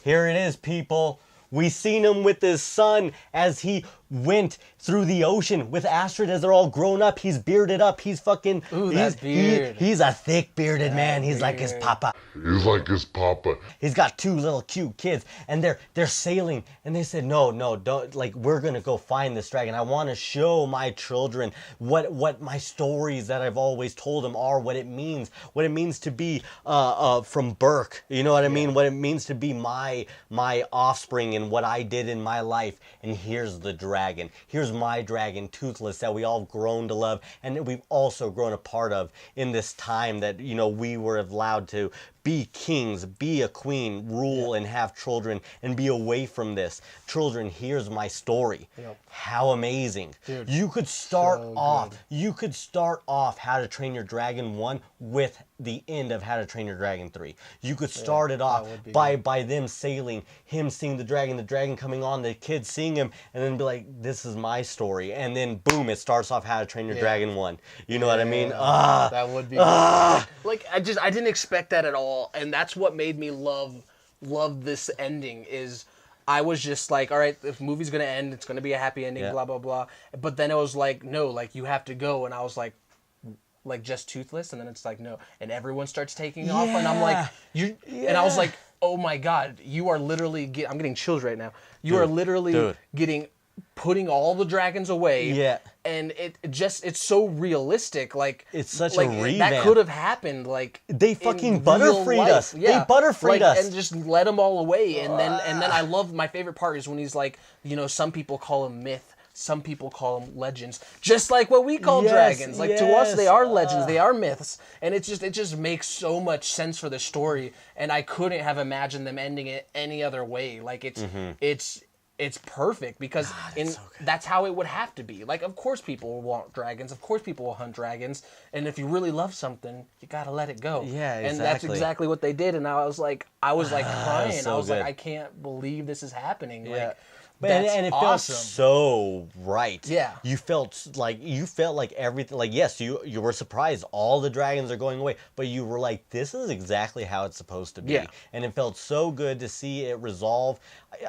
Here it is, people. We seen him with his son as he went through the ocean with Astrid as they're all grown up. He's bearded up. He's fucking... Ooh, that beard. He's a thick bearded man. He's like his papa. He's got 2 little cute kids, and they're sailing, and they said, no, don't, like, we're gonna go find this dragon. I want to show my children what my stories that I've always told them are, what it means to be from Burke, you know what I mean, what it means to be my offspring and what I did in my life. And here's the dragon. Here's my dragon, Toothless, that we all grown to love, and that we've also grown a part of in this time that, you know, we were allowed to be kings, be a queen, rule and have children, and be away from this. Children, here's my story. How amazing. Dude, you could start so off, good. you could start off How to Train Your Dragon 1 with the end of How to Train Your Dragon 3. You could start it off by them sailing, him seeing the dragon coming on, the kids seeing him, and then be like, this is my story. And then boom, it starts off How to Train Your Dragon 1. You know what I mean? That would be like, I didn't expect that at all. And that's what made me love this ending. Is I was just like, all right, if the movie's gonna end, it's gonna be a happy ending, blah blah blah. But then it was like, no, like you have to go, and I was like just Toothless, and then it's like, no, and everyone starts taking off, and I'm like, and I was like, oh my god, you are literally I'm getting chills right now. You are literally putting all the dragons away. And it's so realistic. Like, it's such a revamp. That could have happened. Like, they fucking butterfreed us. They butterfreed us, and just let them all away. And then I love, my favorite part is when he's like, you know, some people call them myth, some people call them legends, just like what we call dragons. Like to us, they are legends, they are myths, and it just makes so much sense for the story. And I couldn't have imagined them ending it any other way. Like it's perfect because that's how it would have to be. Like, of course people will want dragons. Of course people will hunt dragons. And if you really love something, you got to let it go. Yeah, exactly. And that's exactly what they did. And I was like crying. So I was good. like, I can't believe this is happening. Yeah. Like, And it felt so right. Yeah. You felt like everything, like, yes, you were surprised all the dragons are going away, but you were like, this is exactly how it's supposed to be. Yeah. And it felt so good to see it resolve.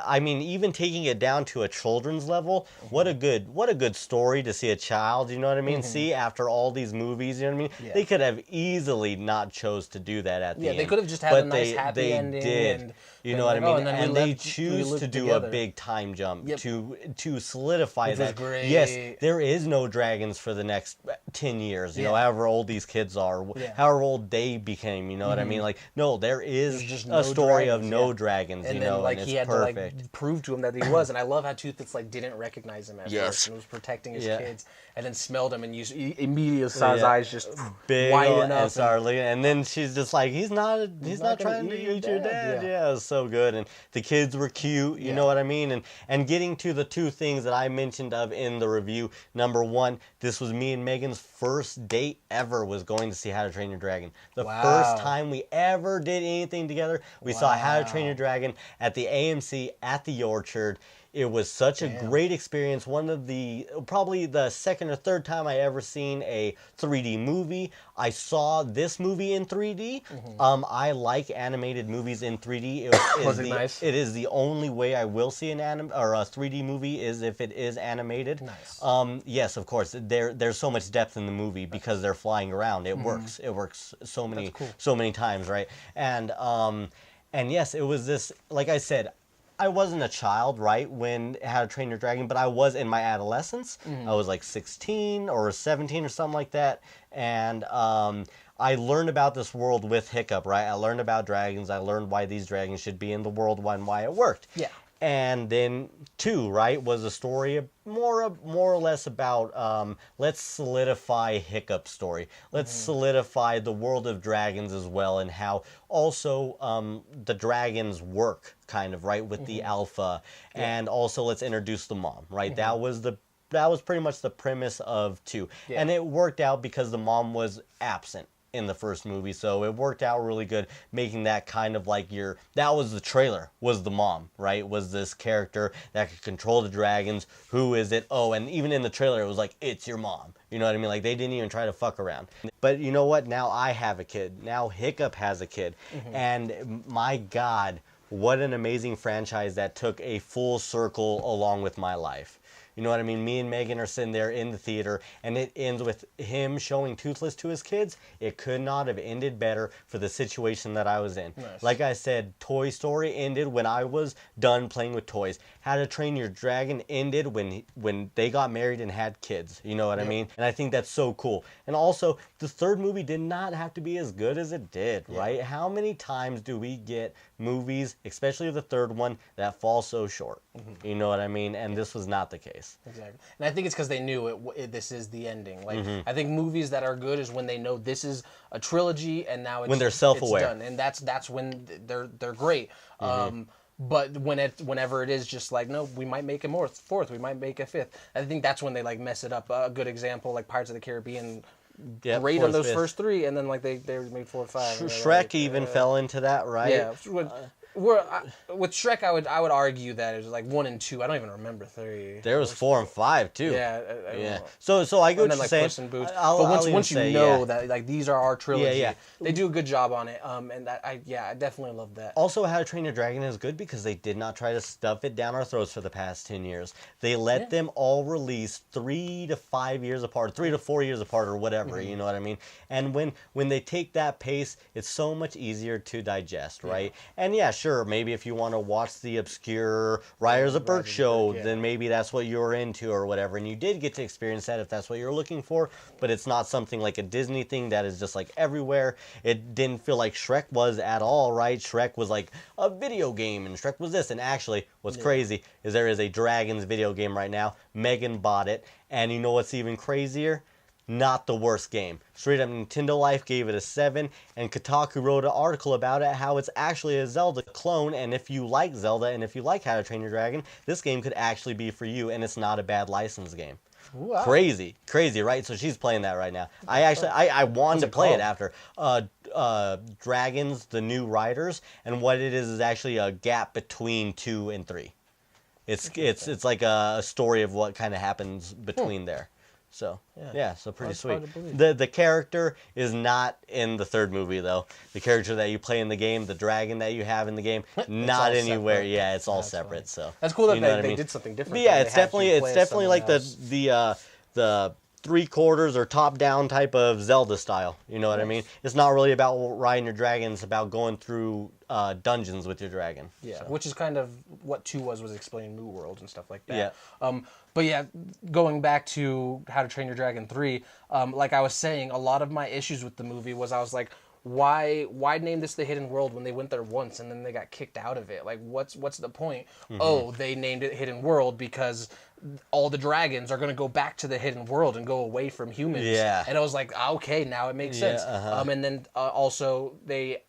I mean, even taking it down to a children's level, what a good story to see a child, you know what I mean? See, after all these movies, you know what I mean? They could have easily not chose to solidify the end. they could have just had a nice happy ending. Did. You know what I mean? And they choose to do a big time jump to solidify that. Great. Yes, there is no dragons for the next 10 years, you know, however old these kids are, however old they became, you know what I mean? Like, no, there is just a story of no dragons, you know, like, and he it's had perfect. to like prove to him that he was. And I love how Toothless like didn't recognize him at first and was protecting his kids, and then smelled him and he immediately saw his eyes just big widen up and started looking, and then she's just like, he's not trying to eat your dad. Yeah, it was so good. And the kids were cute, you know what I mean? And getting to the 2 things that I mentioned of in the review. Number 1, this was me and Megan's first date ever, was going to see How to Train Your Dragon. The first time we ever did anything together. We saw How to Train Your Dragon at the AMC at the Orchard. It was such a great experience. Probably the second or third time I ever seen a 3D movie. I saw this movie in 3D. I like animated movies in 3D. Was it nice? It is the only way I will see a 3D movie is if it is animated. Nice. Yes, of course. There's so much depth in the movie because they're flying around. It works. It works so many times, right? And yes, it was this, like I said, I wasn't a child, right, when How to Train Your Dragon, but I was in my adolescence. I was like 16 or 17 or something like that, and I learned about this world with Hiccup, right? I learned about dragons. I learned why these dragons should be in the world and why it worked. Yeah. And then 2, right, was a story of more or less about let's solidify Hiccup's story. Let's solidify the world of dragons as well, and how also the dragons work, kind of, right, with the alpha. And also let's introduce the mom, right? That was pretty much the premise of 2. And it worked out because the mom was absent in the first movie, so it worked out really good, making that kind of like that was the trailer, was the mom, right? Was this character that could control the dragons. Who is it? Oh, and even in the trailer it was like, it's your mom. You know what I mean? Like, they didn't even try to fuck around. But you know what? Now I have a kid. Now Hiccup has a kid. And my God, what an amazing franchise that took a full circle along with my life. You know what I mean? Me and Megan are sitting there in the theater, and it ends with him showing Toothless to his kids. It could not have ended better for the situation that I was in. Nice. Like I said, Toy Story ended when I was done playing with toys. How to Train Your Dragon ended when they got married and had kids. You know what I mean? And I think that's so cool. And also, the third movie did not have to be as good as it did, right? How many times do we get movies, especially the third one, that fall so short? You know what I mean? And this was not the case. Exactly, and I think it's because they knew this is the ending. Like I think movies that are good is when they know this is a trilogy, and now it's when they're self-aware, it's done, and that's when they're great. But whenever it is just like, no, we might make a fourth, we might make a fifth. I think that's when they like mess it up. A good example, like Pirates of the Caribbean. Yep, great on those fifth. first three, and then like they made 4 or 5. Shrek even fell into that, right? Yeah. With Shrek, I would argue that it was like 1 and 2. I don't even remember 3. There was 4 and 5 too. Yeah. Yeah. So I get what you're like saying. Puss in Boots. But once you know that like these are our trilogy, Yeah. they do a good job on it. And I definitely love that. Also, How to Train Your Dragon is good because they did not try to stuff it down our throats for the past 10 years. They let them all release 3 to 5 years apart, 3 to 4 years apart, or whatever. You know what I mean? And when they take that pace, it's so much easier to digest, right? And yeah, sure, maybe if you want to watch the obscure Riders of Berk show, then maybe that's what you're into or whatever. And you did get to experience that if that's what you're looking for, but it's not something like a Disney thing that is just like everywhere. It didn't feel like Shrek was at all, right? Shrek was like a video game, and Shrek was this. And actually, what's crazy is there is a Dragons video game right now. Megan bought it, and you know what's even crazier? Not the worst game. Straight up Nintendo Life gave it a 7, and Kotaku wrote an article about it, how it's actually a Zelda clone, and if you like Zelda, and if you like How to Train Your Dragon, this game could actually be for you, and it's not a bad license game. Wow. Crazy, right? So she's playing that right now. I wanted to play it after. Dragons, the New Riders, and what it is actually a gap between 2 and 3. It's like a story of what kind of happens between there. So so pretty sweet. The character is not in the third movie though. The character that you play in the game, the dragon that you have in the not anywhere. Separate. Yeah, it's all separate. Funny. So that's cool that you know they did something different. But yeah, it's definitely like the 3/4 or top down type of Zelda style. You know what I mean? It's not really about riding your dragon. It's about going through dungeons with your dragon. Yeah, which is kind of what 2 was explaining New World and stuff like that. Yeah. But yeah, going back to How to Train Your Dragon 3, like I was saying, a lot of my issues with the movie was I was like, why name this the Hidden World when they went there once and then they got kicked out of it? Like, what's the point? Oh, they named it Hidden World because all the dragons are going to go back to the Hidden World and go away from humans. Yeah. And I was like, okay, now it makes sense. And then also they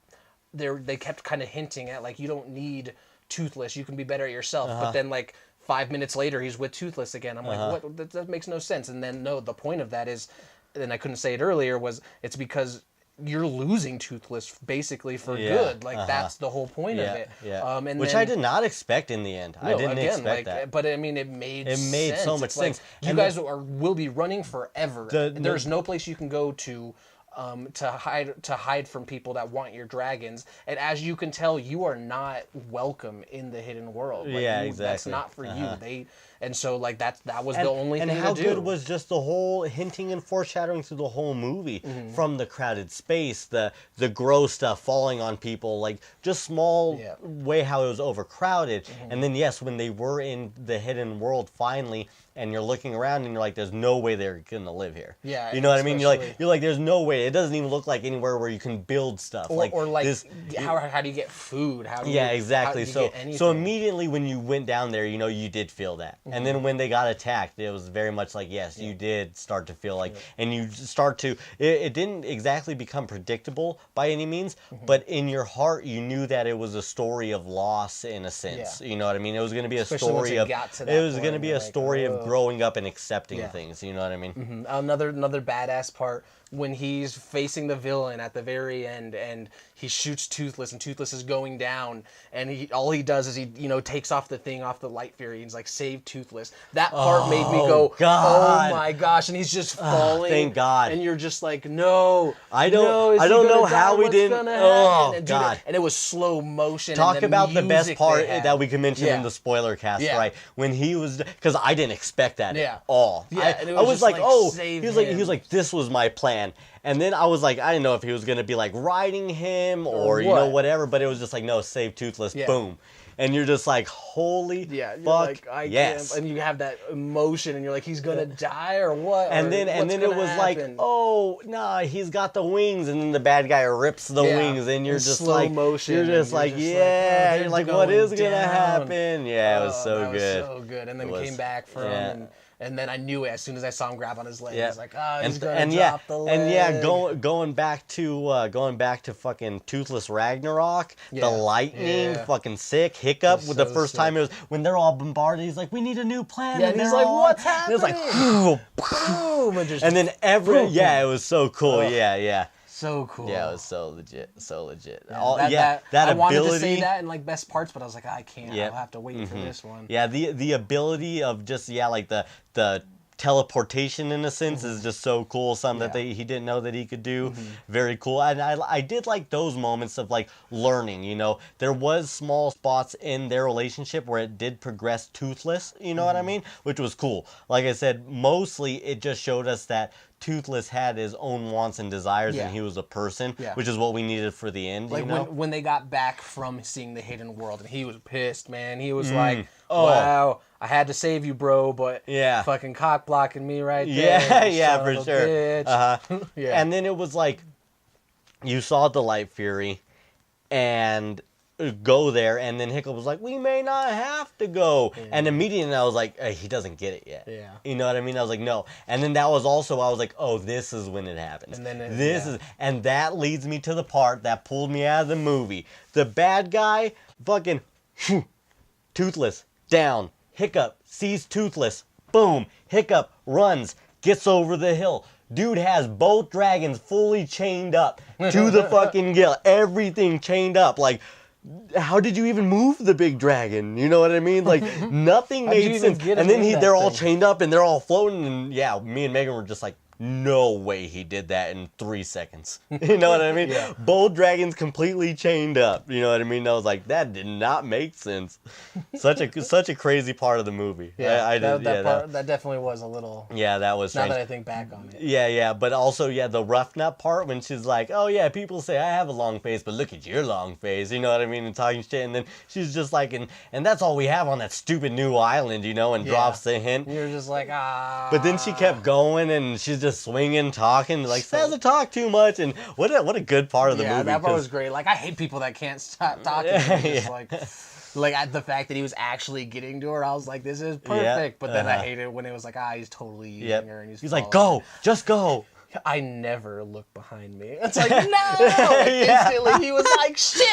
kept kind of hinting at like, you don't need Toothless, you can be better at yourself. But then like 5 minutes later, he's with Toothless again. I'm like, what? That makes no sense. And then no, the point of that is, and I couldn't say it earlier, was it's because you're losing Toothless basically for good. Like that's the whole point of it. Yeah. Which I did not expect in the end. I didn't expect that. But I mean, it made sense. So much sense. You guys will be running forever. There's no place you can go to hide from people that want your dragons. And as you can tell, you are not welcome in the Hidden World. Like, exactly. That's not for you. And so like that was the only thing to do. And how good was just the whole hinting and foreshadowing through the whole movie, from the crowded space, the gross stuff falling on people, like just small way how it was overcrowded. And then yes, when they were in the Hidden World finally, and you're looking around and you're like, there's no way they're gonna live here. Yeah, you know what I mean? You're like, there's no way. It doesn't even look like anywhere where you can build stuff. How do you get food? Exactly. So immediately when you went down there, you know, you did feel that. And then when they got attacked, it was very much like, yes, you did start to feel like, and you start to, it didn't exactly become predictable by any means, but in your heart, you knew that it was a story of loss in a sense. You know what I mean? It was going to be a story of, growing up and accepting things. You know what I mean? Another badass part when he's facing the villain at the very end, and he shoots Toothless, and Toothless is going down, and all he does is he takes off the thing off the Light Fury, and he's like, save Toothless. That part made me go, God. oh my gosh, and he's just falling. Thank God. And you're just like, no. I don't know how we didn't. Oh God. And it was slow motion. Talk and about the best part that we can mention in the spoiler cast, Yeah. right? When he was, because I didn't expect that at all. Yeah, and it I was just like, oh, save he him. was like, this was my plan. And then I was like, I didn't know if he was gonna be like riding him or whatever, but it was just like, no, save Toothless, boom. And you're just like, holy fuck, like, I yes. can't. And you have that emotion, and you're like, he's gonna die or what? And then it was like, oh nah, he's got the wings, and then the bad guy rips the wings, and you're just slow like, motion, you're just like, you're like, what is gonna happen? Yeah, it was so good. So good. And then came back for him, and then I knew it as soon as I saw him grab on his leg. I was like, he's gonna drop the leg. And going back to fucking Toothless Ragnarok, the lightning, fucking sick. Hiccup with the first time it was when they're all bombarded. He's like, we need a new plan. Yeah, and he's like, what's happening? And it was like, boom, and then it was so cool. Yeah. So cool. Yeah, it was so legit. Yeah, that I ability. wanted to say that in like best parts, but I was like, I can't. I'll have to wait for this one. Yeah, the ability of just like the teleportation in a sense is just so cool. Something that he didn't know that he could do. Very cool. And I did like those moments of like learning. There was small spots in their relationship where it did progress Toothless. You know what I mean? Which was cool. Like I said, mostly it just showed us that Toothless had his own wants and desires, and he was a person, which is what we needed for the end. Like when they got back from seeing the hidden world, and he was pissed, man. He was like, wow, I had to save you, bro, but fucking cock blocking me right there. Yeah, for sure. Bitch. And then it was like, you saw the Light Fury, and go there, and then Hiccup was like, we may not have to go. And immediately I was like, hey, he doesn't get it yet. Yeah. You know what I mean? I was like, no. And then that was also, I was like, oh, this is when it happens. And then and that leads me to the part that pulled me out of the movie. The bad guy, fucking, Toothless, down. Hiccup sees Toothless, boom. Hiccup runs, gets over the hill. Dude has both dragons fully chained up to the fucking gill. Everything chained up. Like, how did you even move the big dragon? You know what I mean? Like, nothing made sense. And then they're all chained up and they're all floating. And yeah, me and Megan were just like, no way he did that in 3 seconds. You know what I mean? Both dragons completely chained up. You know what I mean? I was like, that did not make sense. Such a crazy part of the movie. Yeah, that definitely was a little. Yeah, that was strange. Now that I think back on it. Yeah, but also the rough nut part when she's like, oh yeah, people say I have a long face, but look at your long face. You know what I mean? And talking shit, and then she's just like, and that's all we have on that stupid new island, and drops the hint. And you're just like, ah. But then she kept going, and she's just swinging, talking, like, Sansa talk too much, and what a good part of the movie. Yeah, that part was great. Like, I hate people that can't stop talking. Like the fact that he was actually getting to her, I was like, this is perfect. But then I hated when it was like, he's totally using her, and he's like, go, just go. I never look behind me. It's like, no! Instantly, he was like, shit!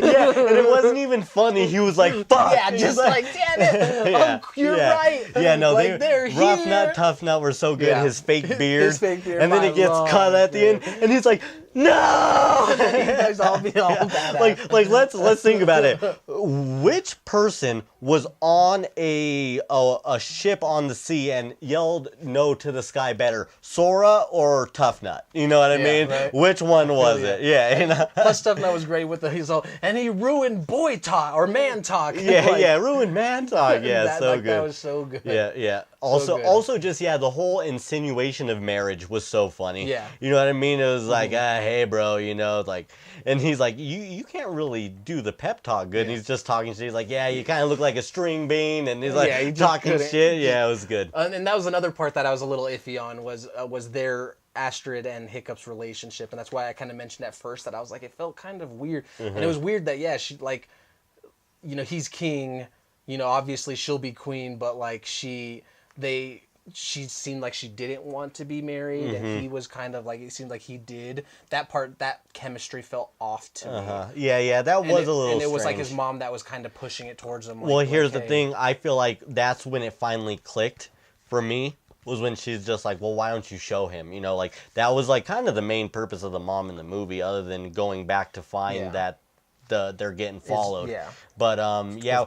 And it wasn't even funny. He was like, fuck! Yeah, just like, damn it! You're right! Yeah, no, they're Rough here. Nut, Tough Nut were so good. Yeah. His fake beard. His fake beard. And then it gets cut at the end, and he's like, no! He does all badass. Like let's think about it. Which person was on a ship on the sea and yelled no to the sky better, Sora or Tough Nut? You know what I mean? Right. Which one was it? Yeah, Plus Tough Nut was great with and he ruined boy talk or man talk. Ruined man talk. Yeah, so good. That was so good. Yeah. Also, just the whole insinuation of marriage was so funny. Yeah. You know what I mean? It was like, hey, bro, and he's like, you can't really do the pep talk good. And he's just talking shit. He's like, yeah, you kind of look like a string bean, and he's like he talking shit. Yeah, it was good. And that was another part that I was a little iffy on was their Astrid and Hiccup's relationship, and that's why I kind of mentioned at first that I was like, it felt kind of weird, and it was weird that she he's king, obviously she'll be queen, but like she seemed like she didn't want to be married, and he was kind of like, it seemed like he did. That chemistry felt off to me. Yeah, that was a little And it was strange. like his mom that was kind of pushing it towards him. Well, here's the thing. I feel like that's when it finally clicked for me. was when she's just like, well, why don't you show him? You know, like that was like kind of the main purpose of the mom in the movie, other than going back to find that they're getting followed. But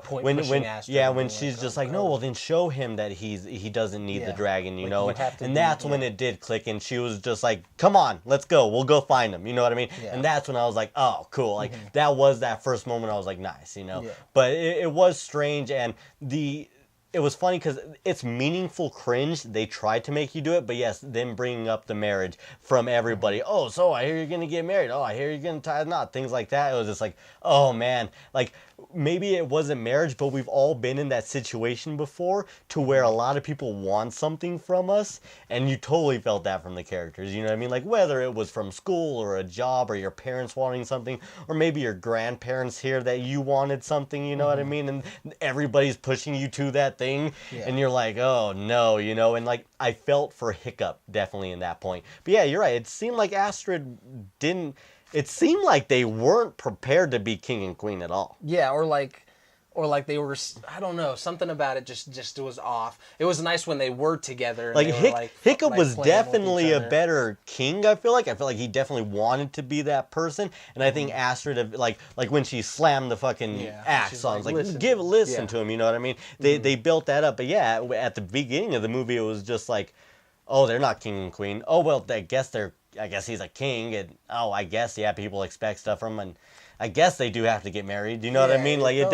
when she's just like, no, well then show him that he doesn't need the dragon, you know, and that's when it did click, and she was just like, come on, let's go, we'll go find him, you know what I mean? And that's when I was like, oh, cool, like that was that first moment I was like, nice, you know. But it was strange, and it was funny because it's meaningful cringe. They tried to make you do it, but yes, them bringing up the marriage from everybody. Oh, so I hear you're going to get married. Oh, I hear you're going to tie a knot. Things like that. It was just like, oh, man. Like, maybe it wasn't marriage, but we've all been in that situation before to where a lot of people want something from us, and you totally felt that from the characters. You know what I mean? Like, whether it was from school or a job or your parents wanting something, or maybe your grandparents hear that you wanted something, you know what I mean? And everybody's pushing you to that thing, and you're like, oh, no, you know? And, like, I felt for Hiccup definitely in that point. But, yeah, you're right. It seemed like Astrid didn't... It seemed like they weren't prepared to be king and queen at all. Yeah, or like they were, I don't know, something about it just was off. It was nice when they were together. And like, Hiccup like was definitely a better king, I feel like. I feel like he definitely wanted to be that person. And I think Astrid, like when she slammed the fucking axe on, like listen to him, you know what I mean? They built that up. But yeah, at the beginning of the movie, it was just like, oh, they're not king and queen. Oh, well, I guess he's a king, and I guess people expect stuff from him, and I guess they do have to get married. Do you know what I mean? Like it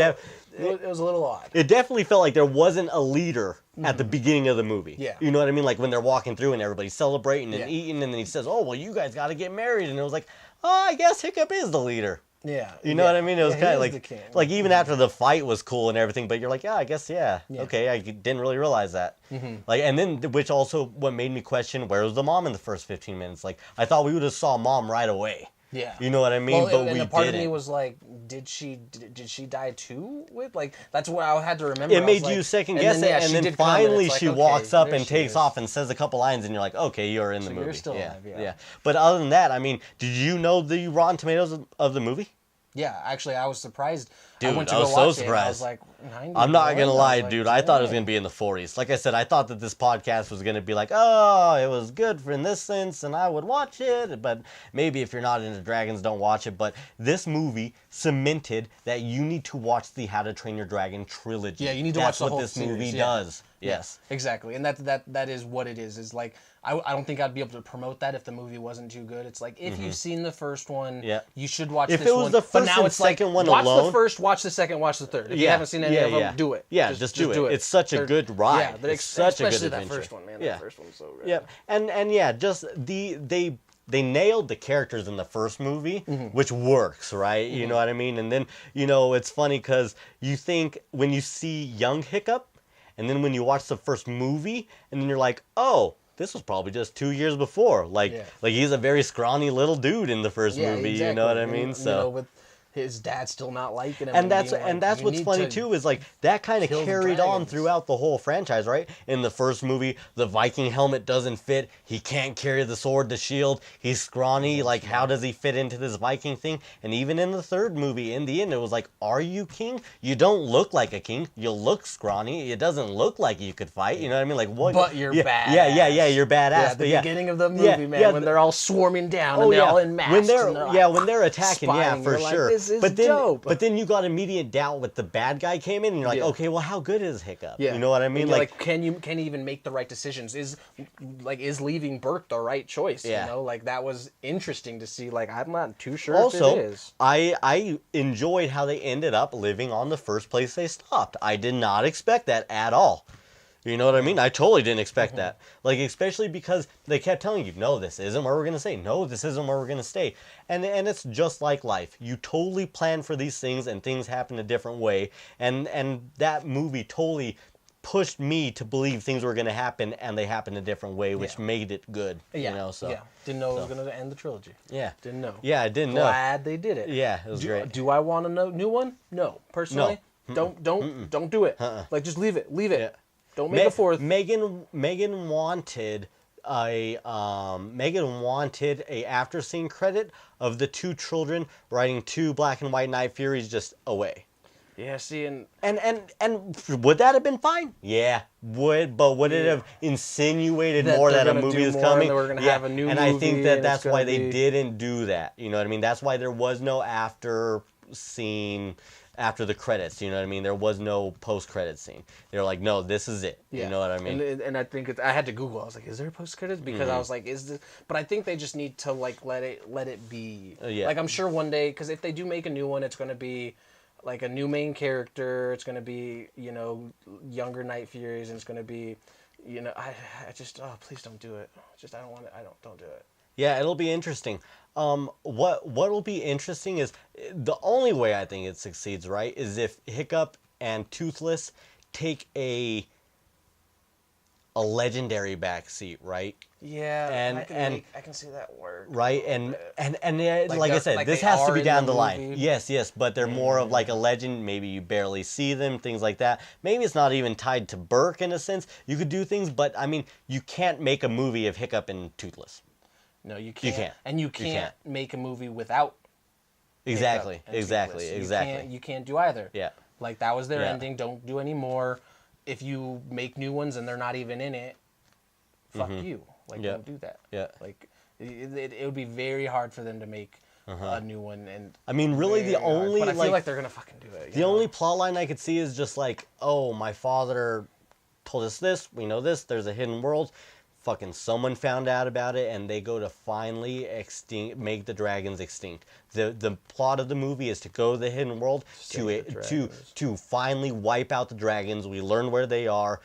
was a little odd. It definitely felt like there wasn't a leader at the beginning of the movie. Yeah. You know what I mean? Like when they're walking through and everybody's celebrating and eating, and then he says, "Oh, well, you guys got to get married," and it was like, "Oh, I guess Hiccup is the leader." Yeah. You know what I mean? It was kind of like even after the fight was cool and everything, but you're like, I guess, okay, I didn't really realize that. Like, and then, which also what made me question, where was the mom in the first 15 minutes? Like, I thought we would have saw mom right away. Yeah. You know what I mean? Well, but and the part of me was like, did she die too? With that's what I had to remember. It made you second guess it, and then finally she walks up and takes off and says a couple lines, and you're like, okay, you're in the movie. You're still alive, yeah. But other than that, I mean, did you know the Rotten Tomatoes of the movie? Yeah, actually, I was surprised. Dude, I went to I was go so watch surprised. It, I was like, 90. I'm not gonna lie, dude. I thought it was gonna be in the 40s. Like I said, I thought that this podcast was gonna be like, oh, it was good in this sense, and I would watch it. But maybe if you're not into dragons, don't watch it. But this movie cemented that you need to watch the How to Train Your Dragon trilogy. Yeah, you need to watch the whole series. That's what this movie does. Yes, exactly, and that is what it is. Is like I don't think I'd be able to promote that if the movie wasn't too good. It's like if you've seen the first one, you should watch this one. If it was the first and second one alone, watch the first, watch the second, watch the third. If you haven't seen any of them, do it. Yeah, just do it. It's such a good ride. Yeah, it's such a good adventure. Especially that first one, man. That first one was so good. Yeah, and yeah, just they nailed the characters in the first movie, which works, right? You know what I mean? And then, it's funny because you think when you see young Hiccup, and then when you watch the first movie, and then you're like, oh, this was probably just 2 years before. Like he's a very scrawny little dude in the first movie, exactly. You know what I mean? So with his dad still not liking him. And that's what's funny too, is like that kind of carried on throughout the whole franchise, right? In the first movie, the Viking helmet doesn't fit. He can't carry the sword, the shield. He's scrawny. Like, how does he fit into this Viking thing? And even in the third movie, in the end, it was like, are you king? You don't look like a king. You look scrawny. It doesn't look like you could fight. You know what I mean? Like, what? But you're badass. Yeah, you're badass. Yeah, the beginning of the movie, man, when they're all swarming down and they're all in masks. When they're attacking, for sure. This is dope. But then you got immediate doubt with the bad guy came in, and you're like, okay, well, how good is Hiccup? Yeah. You know what I mean? Like, can he even make the right decisions? Is leaving Bert the right choice? Yeah. You know, like that was interesting to see. Like, I'm not too sure if it is. I enjoyed how they ended up living on the first place they stopped. I did not expect that at all. You know what I mean? I totally didn't expect that. Like, especially because they kept telling you, no, this isn't where we're going to stay. No, this isn't where we're going to stay. And it's just like life. You totally plan for these things, and things happen a different way. And that movie totally pushed me to believe things were going to happen, and they happened a different way, which made it good. Yeah. You know, so. Yeah. Didn't know it was going to end the trilogy. Yeah. Didn't know. Yeah, I didn't know. Glad they did it. Yeah, it was great. Do I want a new one? No. Personally, no. Don't do it. Like, just leave it. Leave it. Yeah. Don't make a fourth. Megan wanted a after scene credit of the two children riding two Black and White Night Furies just away. Yeah, see, and would that have been fine? Yeah, would it have insinuated that more they're that a gonna movie do is more coming? and that we're gonna Yeah, have a new and movie, I think that and that's it's gonna why they be... didn't do that. You know what I mean? That's why there was no after scene after the credits. You know what I mean? There was no post-credit scene. They're like, no, this is it. Yeah. You know what I mean? And I think I had to Google. I was like, is there a post credits? Because I was like, is this? But I think they just need to like let it be. Yeah. Like I'm sure one day, because if they do make a new one, it's gonna be like a new main character. It's gonna be younger Night Furies, and it's gonna be, I just please don't do it. Just I don't want it. Don't do it. Yeah, it'll be interesting. What will be interesting is the only way I think it succeeds, right, is if Hiccup and Toothless take a legendary backseat, right? Yeah, and I can see that work. Right, and like I said, like this they has to are be in down the the line. movie. Yes, but they're more of like a legend. Maybe you barely see them, things like that. Maybe it's not even tied to Burke in a sense. You could do things, but I mean, you can't make a movie of Hiccup and Toothless. No, you can't. You can't. And you can't make a movie without Exactly. You can't do either. Yeah. Like that was their Yeah. ending. Don't do any more. If you make new ones and they're not even in it, fuck you. Like Yeah. don't do that. Yeah. Like it would be very hard for them to make a new one. And I mean, really, the very hard. only But I feel like they're gonna fucking do it. the only plot line I could see is just like, oh, my father told us this. We know this. There's a hidden world. Fucking someone found out about it, and they go to finally make the dragons extinct. The plot of the movie is to go to the hidden world to finally wipe out the dragons. We learn where they are.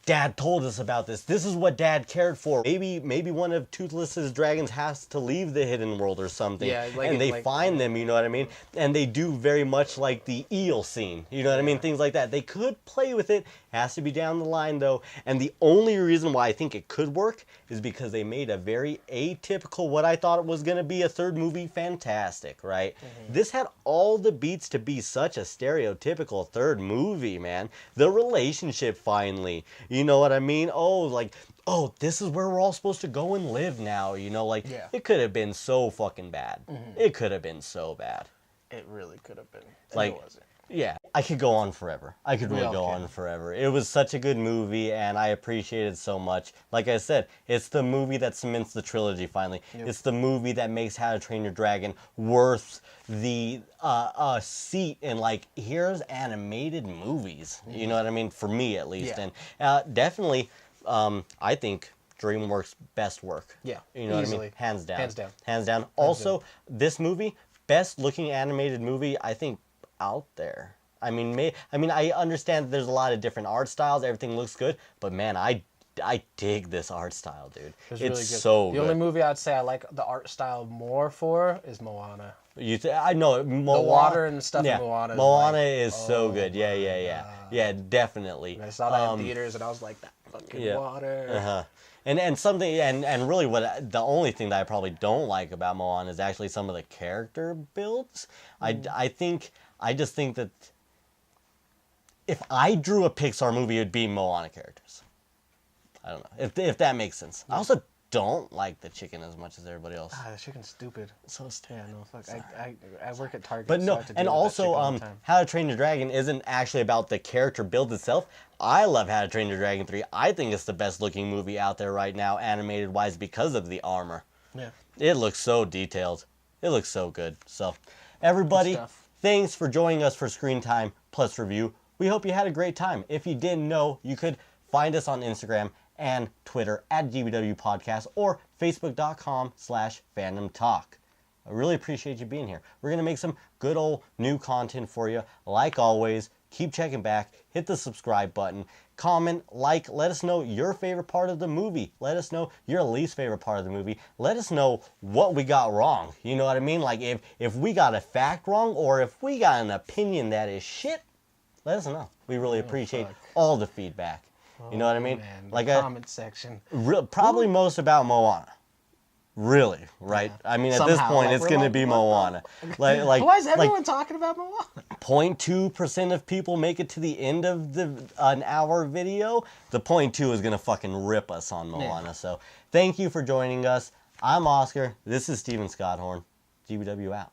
Dad told us about this. This is what Dad cared for. Maybe one of Toothless's dragons has to leave the hidden world or something. Yeah, and they find them, you know what I mean? And they do very much like the eel scene, you know what I mean? Things like that. They could play with it. Has to be down the line though. And the only reason why I think it could work is because they made a very atypical, what I thought it was going to be a third movie, fantastic, right? This had all the beats to be such a stereotypical third movie, man. The relationship finally, you know what I mean? Oh, this is where we're all supposed to go and live now, It could have been so fucking bad. It could have been so bad. It really could have been. Like, it wasn't. Yeah, I could go on forever. I could really go on forever. It was such a good movie, and I appreciate it so much. Like I said, it's the movie that cements the trilogy finally. Yep. It's the movie that makes How to Train Your Dragon worth the seat in, like, here's animated movies. You know what I mean? For me, at least. Yeah. And definitely, I think DreamWorks' best work. Yeah, You know easily. what I mean? Hands down. Hands down. Hands down. Also, this movie, best looking animated movie, I think, out there. I mean, I understand that there's a lot of different art styles. Everything looks good, but man, I dig this art style, dude. It's really good. so good. The only movie I'd say I like the art style more for is Moana. I know Moana, the water and stuff in Moana. Moana is so good. Yeah, definitely. And I saw that in theaters, and I was like, that fucking water. And something and really the only thing that I probably don't like about Moana is actually some of the character builds. I just think that if I drew a Pixar movie, it would be Moana characters. I don't know if that makes sense. I also don't like the chicken as much as everybody else. The chicken's stupid. So stupid. Yeah, no, fuck. I work at Target. But so no, I have to and deal with that also, chicken all the time. How to Train Your Dragon isn't actually about the character build itself. I love How to Train Your Dragon 3. I think it's the best looking movie out there right now, animated wise, because of the armor. Yeah. It looks so detailed. It looks so good. So, everybody, thanks for joining us for Screen Time Plus Review. We hope you had a great time. If you didn't know, you could find us on Instagram and Twitter at GBW Podcast or Facebook.com/Fandom Talk. I really appreciate you being here. We're going to make some good old new content for you. Like always, keep checking back. Hit the subscribe button. Comment, like, let us know your favorite part of the movie. Let us know your least favorite part of the movie. Let us know what we got wrong. You know what I mean? Like if we got a fact wrong or if we got an opinion that is shit, let us know. We really appreciate all the feedback. You know what I mean? Man, like the comment section. Probably most about Moana. Really, right? Yeah. I mean, at this point, it's going to be Moana. Like, why is everyone talking about Moana? 0.2% of people make it to the end of an hour video. The 0.2 is going to fucking rip us on Moana. Yeah. So, thank you for joining us. I'm Oscar. This is Steven Scotthorn. GBW out.